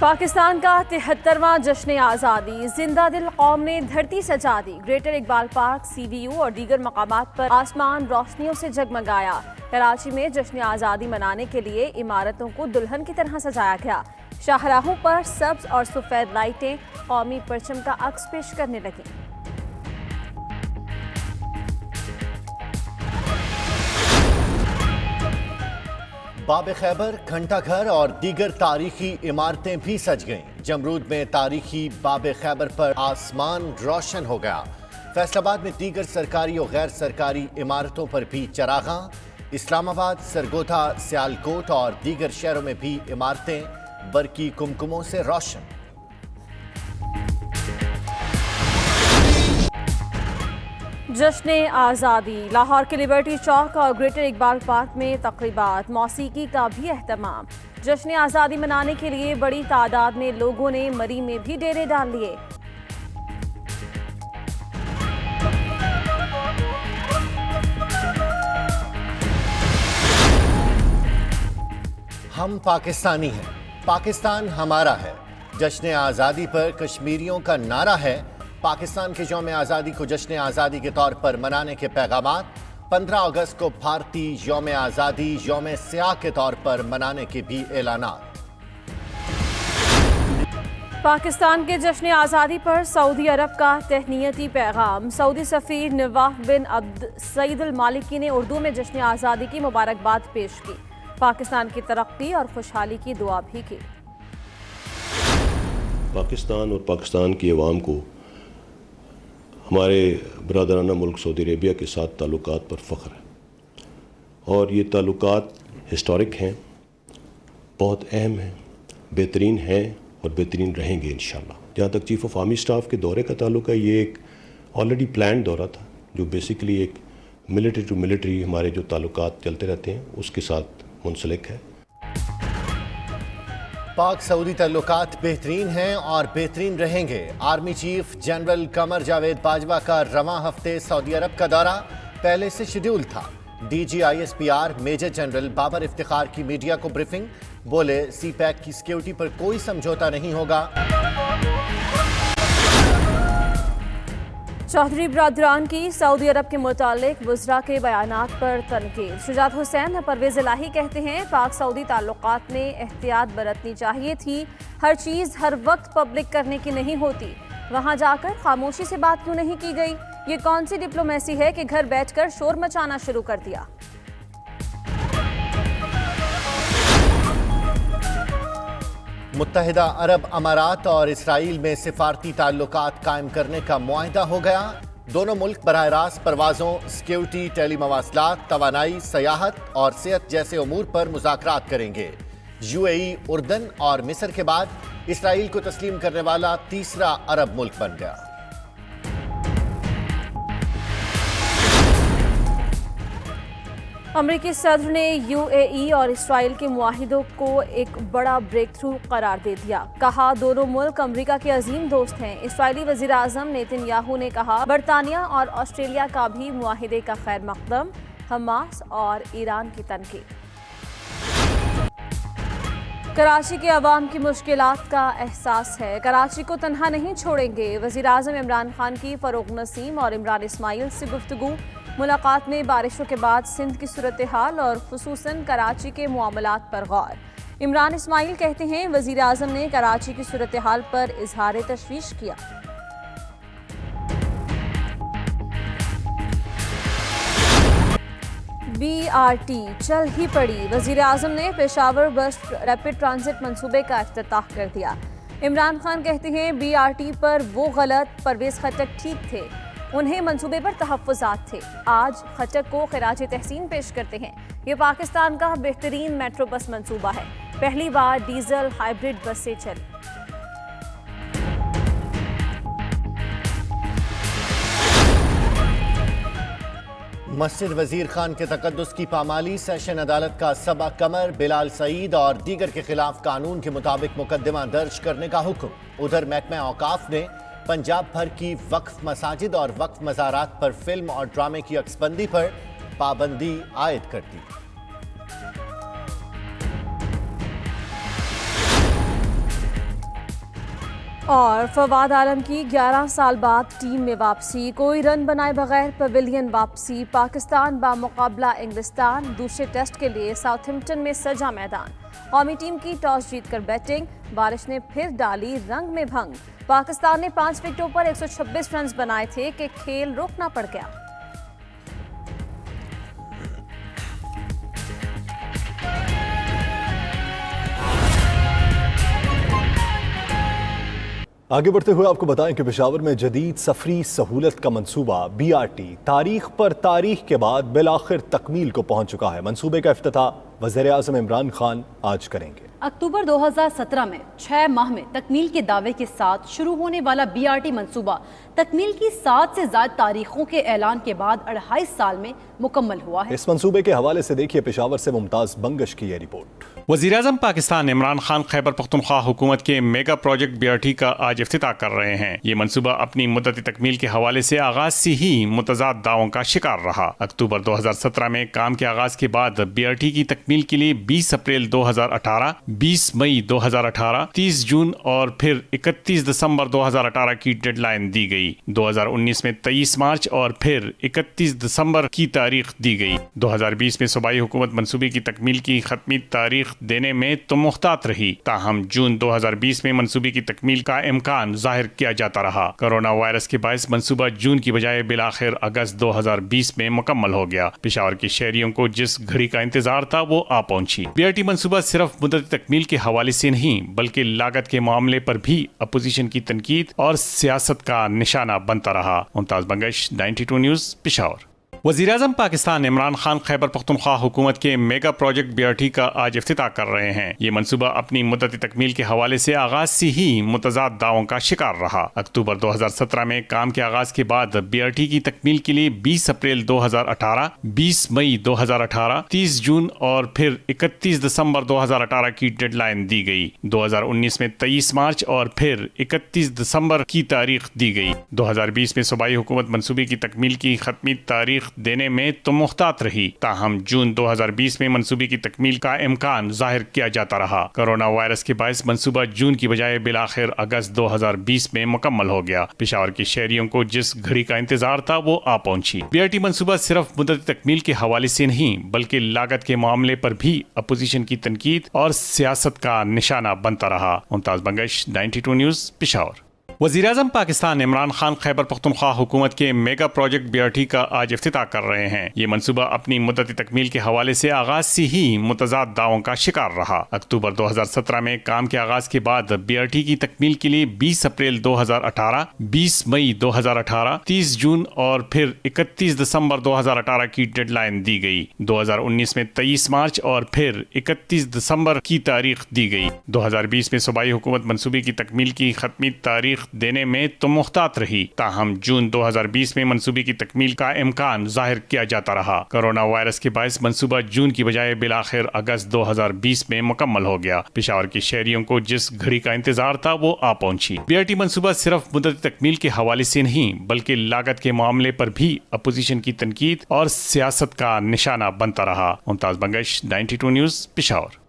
پاکستان کا 73واں جشن آزادی، زندہ دل قوم نے دھرتی سجا دی۔ Greater Iqbal park, C V U اور دیگر مقامات پر آسمان روشنیوں سے جگمگایا۔ کراچی میں جشن آزادی منانے کے لیے عمارتوں کو دلہن کی طرح سجایا گیا۔ شاہراہوں پر سبز اور سفید لائٹیں قومی پرچم کا عکس پیش کرنے لگیں۔ باب خیبر، گھنٹہ گھر اور دیگر تاریخی عمارتیں بھی سج گئیں۔ جمرود میں تاریخی باب خیبر پر آسمان روشن ہو گیا۔ فیصل آباد میں دیگر سرکاری اور غیر سرکاری عمارتوں پر بھی چراغاں۔ اسلام آباد، سرگودا، سیالکوٹ اور دیگر شہروں میں بھی عمارتیں برقی کمکموں سے روشن۔ جشن آزادی، لاہور کے لبرٹی چوک اور گریٹر اقبال پارک میں تقریبات، موسیقی کا بھی اہتمام۔ جشن آزادی منانے کے لیے بڑی تعداد میں لوگوں نے مری میں بھی ڈیرے ڈال لیے۔ ہم پاکستانی ہیں، پاکستان ہمارا ہے۔ جشن آزادی پر کشمیریوں کا نعرہ ہے۔ پاکستان کے یوم آزادی کو جشن آزادی کے طور پر منانے کے پیغامات۔ 15 اگست کو بھارتی یوم آزادی یوم سیاہ کے طور پر منانے کے بھی اعلانات۔ پاکستان کے جشن آزادی پر سعودی عرب کا تہنیتی پیغام۔ سعودی سفیر نواف بن عبد سعید المالکی نے اردو میں جشن آزادی کی مبارکباد پیش کی۔ پاکستان کی ترقی اور خوشحالی کی دعا بھی کی۔ پاکستان اور پاکستان کی عوام کو ہمارے برادرانہ ملک سعودی عربیہ کے ساتھ تعلقات پر فخر ہے، اور یہ تعلقات ہسٹورک ہیں، بہت اہم ہیں، بہترین ہیں اور بہترین رہیں گے انشاءاللہ۔ جہاں تک چیف آف آرمی اسٹاف کے دورے کا تعلق ہے، یہ ایک آلریڈی پلانڈ دورہ تھا، جو بیسیکلی ایک ملٹری ٹو ملٹری ہمارے جو تعلقات چلتے رہتے ہیں اس کے ساتھ منسلک ہے۔ پاک سعودی تعلقات بہترین ہیں اور بہترین رہیں گے۔ Army chief general Qamar Javed Bajwa کا رواں ہفتے سعودی عرب کا دورہ پہلے سے شیڈول تھا۔ D G I S P R major general Babar Iftikhar کی میڈیا کو بریفنگ، بولے سی پیک کی سیکیورٹی پر کوئی سمجھوتہ نہیں ہوگا۔ چودھری برادران کی سعودی عرب کے متعلق وزراء کے بیانات پر تنقید۔ شجاعت حسین پرویز الہی کہتے ہیں پاک سعودی تعلقات میں احتیاط برتنی چاہیے تھی، ہر چیز ہر وقت پبلک کرنے کی نہیں ہوتی، وہاں جا کر خاموشی سے بات کیوں نہیں کی گئی؟ یہ کون سی ڈپلومیسی ہے کہ گھر بیٹھ کر شور مچانا شروع کر دیا؟ متحدہ عرب امارات اور اسرائیل میں سفارتی تعلقات قائم کرنے کا معاہدہ ہو گیا۔ دونوں ملک براہ راست پروازوں، سیکیورٹی، ٹیلی مواصلات، توانائی، سیاحت اور صحت جیسے امور پر مذاکرات کریں گے۔ یو اے ای، اردن اور مصر کے بعد اسرائیل کو تسلیم کرنے والا تیسرا عرب ملک بن گیا۔ امریکی صدر نے یو اے ای اور اسرائیل کے معاہدوں کو ایک بڑا بریک تھرو قرار دے دیا۔ کہا دونوں ملک امریکہ کے عظیم دوست ہیں۔ اسرائیلی وزیر اعظم نیتن یاہو نے کہا برطانیہ اور آسٹریلیا کا بھی معاہدے کا خیر مقدم۔ حماس اور ایران کی تنقید۔ کراچی کے عوام کی مشکلات کا احساس ہے، کراچی کو تنہا نہیں چھوڑیں گے۔ وزیر اعظم عمران خان کی فاروق نسیم اور عمران اسماعیل سے گفتگو۔ ملاقات میں بارشوں کے بعد سندھ کی صورتحال اور خصوصاً کراچی کے معاملات پر غور۔ عمران اسماعیل کہتے ہیں وزیر اعظم نے کراچی کی صورتحال پر اظہار تشویش کیا۔ بی آر ٹی چل ہی پڑی، وزیر اعظم نے پشاور بس ریپڈ ٹرانزٹ منصوبے کا افتتاح کر دیا۔ عمران خان کہتے ہیں بی آر ٹی پر وہ غلط، پرویز خٹک ٹھیک تھے، انہیں منصوبے پر تحفظات تھے، آج خٹک کو خراج تحسین پیش کرتے ہیں۔ یہ پاکستان کا بہترین میٹرو بس منصوبہ ہے، پہلی بار ڈیزل ہائیبرڈ بسیں چلی۔ مسجد وزیر خان کے تقدس کی پامالی، سیشن عدالت کا سبا قمر، بلال سعید اور دیگر کے خلاف قانون کے مطابق مقدمہ درج کرنے کا حکم۔ ادھر محکمہ اوقاف نے پنجاب بھر کی وقف مساجد اور وقف مزارات پر فلم اور ڈرامے کی عکس بندی پر پابندی عائد کر دی۔ اور فواد عالم کی 11 سال بعد ٹیم میں واپسی، کوئی رن بنائے بغیر پویلین واپسی، پاکستان بامقابلہ انگلستان دوسرے ٹیسٹ کے لیے ساؤتھ ہمپٹن میں سجا میدان، قومی ٹیم کی ٹاس جیت کر بیٹنگ، بارش نے پھر ڈالی رنگ میں بھنگ، پاکستان نے 5 وکٹوں پر 126 رنز بنائے تھے کہ کھیل روکنا پڑ گیا۔ آگے بڑھتے ہوئے آپ کو بتائیں کہ پشاور میں جدید سفری سہولت کا منصوبہ BRT تاریخ پر تاریخ کے بعد بالآخر تکمیل کو پہنچ چکا ہے۔ منصوبے کا افتتاح وزیر اعظم عمران خان آج کریں گے۔ اکتوبر 2017 میں 6 ماہ میں تکمیل کے دعوے کے ساتھ شروع ہونے والا BRT منصوبہ تکمیل کی 7 سے زائد تاریخوں کے اعلان کے بعد 2.5 سال میں مکمل ہوا ہے۔ اس منصوبے کے حوالے سے دیکھیے پشاور سے ممتاز بنگش کی یہ رپورٹ۔ وزیراعظم پاکستان عمران خان خیبر پختونخوا حکومت کے میگا پروجیکٹ BRT کا آج افتتاح کر رہے ہیں۔ یہ منصوبہ اپنی مدت تکمیل کے حوالے سے آغاز سے ہی متضاد دعووں کا شکار رہا۔ اکتوبر 2017 میں کام کے آغاز کے بعد BRT کی تکمیل کے لیے 20 اپریل 2018، 20 مئی 2018، 30 جون اور پھر 31 دسمبر 2018 کی ڈیڈ لائن دی گئی۔ 2019 میں 23 مارچ اور پھر 31 دسمبر کی تاریخ دی گئی۔ 2020 میں صوبائی حکومت منصوبے کی تکمیل کی حتمی تاریخ دینے میں تو محتاط رہی، تاہم جون 2020 میں منصوبے کی تکمیل کا امکان ظاہر کیا جاتا رہا۔ کورونا وائرس کے باعث منصوبہ جون کی بجائے بالآخر اگست 2020 میں مکمل ہو گیا۔ پشاور کے شہریوں کو جس گھڑی کا انتظار تھا وہ آ پہنچی۔ BRT منصوبہ صرف مدت تکمیل کے حوالے سے نہیں بلکہ لاگت کے معاملے پر بھی اپوزیشن کی تنقید اور سیاست کا نشانہ بنتا رہا۔ ممتاز بنگش، 92 نیوز، پشاور۔ وزیراعظم پاکستان عمران خان خیبر پختونخوا حکومت کے میگا پروجیکٹ BRT کا آج افتتاح کر رہے ہیں۔ یہ منصوبہ اپنی مدت تکمیل کے حوالے سے آغاز سے ہی متضاد دعووں کا شکار رہا۔ اکتوبر 2017 میں کام کے آغاز کے بعد BRT کی تکمیل کے لیے 20 اپریل 2018، 20 مئی 2018، 30 جون اور پھر 31 دسمبر 2018 کی ڈیڈ لائن دی گئی۔ 2019 میں 23 مارچ اور پھر 31 دسمبر کی تاریخ دی گئی۔ 2020 میں صوبائی حکومت منصوبے کی تکمیل کی حتمی تاریخ دینے میں تو محتاط رہی، تاہم جون 2020 میں منصوبے کی تکمیل کا امکان ظاہر کیا جاتا رہا۔ کورونا وائرس کے باعث منصوبہ جون کی بجائے بالآخر اگست 2020 میں مکمل ہو گیا۔ پشاور کے شہریوں کو جس گھڑی کا انتظار تھا وہ آ پہنچی۔ BRT منصوبہ صرف مدت تکمیل کے حوالے سے نہیں بلکہ لاگت کے معاملے پر بھی اپوزیشن کی تنقید اور سیاست کا نشانہ بنتا رہا۔ ممتاز بنگش، 92 نیوز، پشاور۔ وزیراعظم پاکستان عمران خان خیبر پختونخوا حکومت کے میگا پروجیکٹ BRT کا آج افتتاح کر رہے ہیں۔ یہ منصوبہ اپنی مدت تکمیل کے حوالے سے آغاز سے ہی متضاد دعووں کا شکار رہا۔ اکتوبر 2017 میں کام کے آغاز کے بعد BRT کی تکمیل کے لیے 20 اپریل 2018، 20 مئی 2018، 30 جون اور پھر 31 دسمبر 2018 کی ڈیڈ لائن دی گئی۔ 2019 میں 23 مارچ اور پھر 31 دسمبر کی تاریخ دی گئی۔ 2020 میں صوبائی حکومت منصوبے کی تکمیل کی حتمی تاریخ دینے میں تو محتاط رہی، تاہم جون 2020 میں منصوبے کی تکمیل کا امکان ظاہر کیا جاتا رہا۔ کورونا وائرس کے باعث منصوبہ جون کی بجائے بالآخر اگست 2020 میں مکمل ہو گیا۔ پشاور کے شہریوں کو جس گھڑی کا انتظار تھا وہ آ پہنچی۔ BRT منصوبہ صرف مدت تکمیل کے حوالے سے نہیں بلکہ لاگت کے معاملے پر بھی اپوزیشن کی تنقید اور سیاست کا نشانہ بنتا رہا۔ ممتاز بنگش، 92 نیوز، پشاور۔